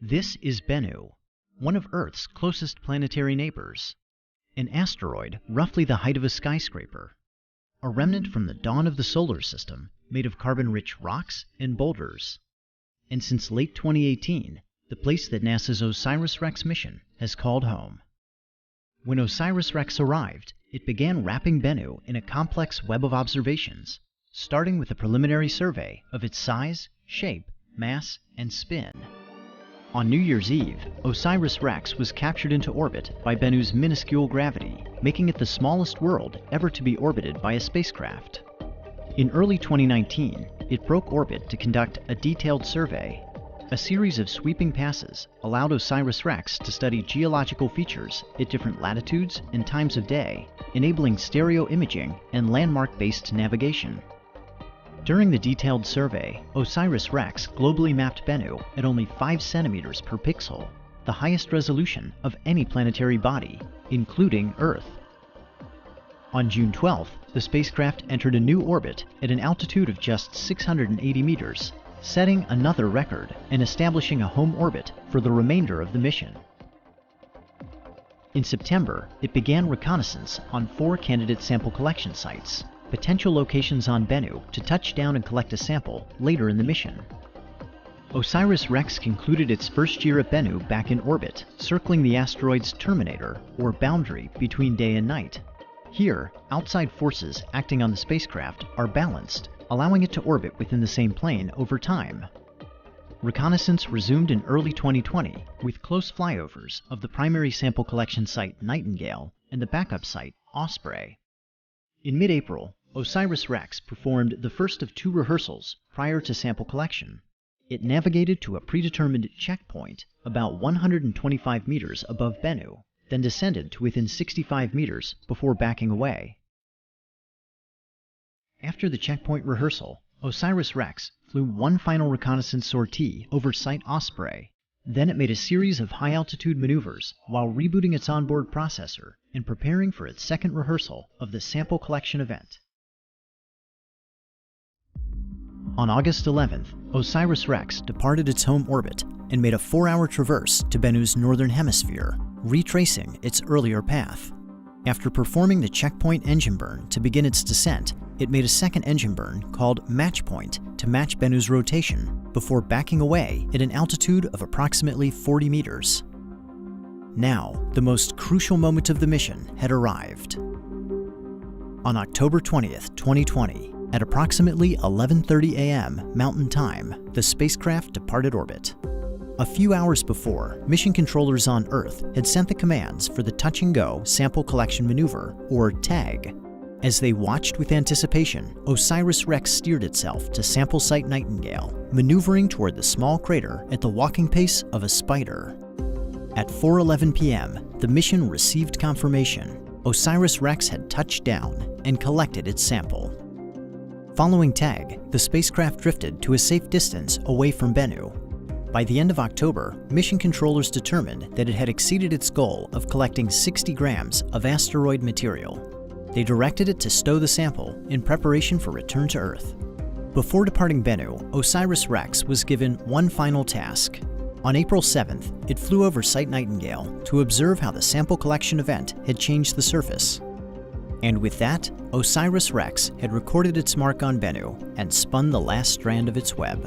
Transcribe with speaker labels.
Speaker 1: This is Bennu, one of Earth's closest planetary neighbors, an asteroid roughly the height of a skyscraper, a remnant from the dawn of the solar system made of carbon-rich rocks and boulders, and since late 2018, the place that NASA's OSIRISREx mission has called home. When OSIRISREx arrived, it began wrapping Bennu in a complex web of observations, starting with a preliminary survey of its size, shape, mass, and spin. On New Year's Eve, OSIRISREx was captured into orbit by Bennu's minuscule gravity, making it the smallest world ever to be orbited by a spacecraft. In early 2019, it broke orbit to conduct a detailed survey. A series of sweeping passes allowed OSIRISREx to study geological features at different latitudes and times of day, enabling stereo imaging and landmark-based navigation. During the detailed survey, OSIRISREx globally mapped Bennu at only 5 centimeters per pixel, the highest resolution of any planetary body, including Earth. On June 12th, the spacecraft entered a new orbit at an altitude of just 680 meters, setting another record and establishing a home orbit for the remainder of the mission. In September, it began reconnaissance on 4 candidate sample collection sites, potential locations on Bennu to touch down and collect a sample later in the mission. OSIRISREx concluded its first year at Bennu back in orbit, circling the asteroid's terminator, or boundary between day and night. Here, outside forces acting on the spacecraft are balanced, allowing it to orbit within the same plane over time. Reconnaissance resumed in early 2020 with close flyovers of the primary sample collection site Nightingale and the backup site Osprey. In mid-April, OSIRISREx performed the first of 2 rehearsals prior to sample collection. It navigated to a predetermined checkpoint about 125 meters above Bennu, then descended to within 65 meters before backing away. After the checkpoint rehearsal, OSIRISREx flew one final reconnaissance sortie over Site Osprey. Then it made a series of high-altitude maneuvers while rebooting its onboard processor and preparing for its second rehearsal of the sample collection event. On August 11th, OSIRISREx departed its home orbit and made a 4-hour traverse to Bennu's northern hemisphere, retracing its earlier path. After performing the checkpoint engine burn to begin its descent, it made a second engine burn called Match Point to match Bennu's rotation before backing away at an altitude of approximately 40 meters. Now, the most crucial moment of the mission had arrived. On October 20th, 2020, at approximately 11:30 a.m. Mountain Time, the spacecraft departed orbit. A few hours before, mission controllers on Earth had sent the commands for the Touch-and-Go Sample Collection Maneuver, or TAG. As they watched with anticipation, OSIRISREx steered itself to sample site Nightingale, maneuvering toward the small crater at the walking pace of a spider. At 4:11 p.m., the mission received confirmation. OSIRISREx had touched down and collected its sample. Following TAG, the spacecraft drifted to a safe distance away from Bennu. By the end of October, mission controllers determined that it had exceeded its goal of collecting 60 grams of asteroid material. They directed it to stow the sample in preparation for return to Earth. Before departing Bennu, OSIRISREx was given one final task. On April 7th, it flew over Site Nightingale to observe how the sample collection event had changed the surface. And with that, OSIRISREx had recorded its mark on Bennu and spun the last strand of its web.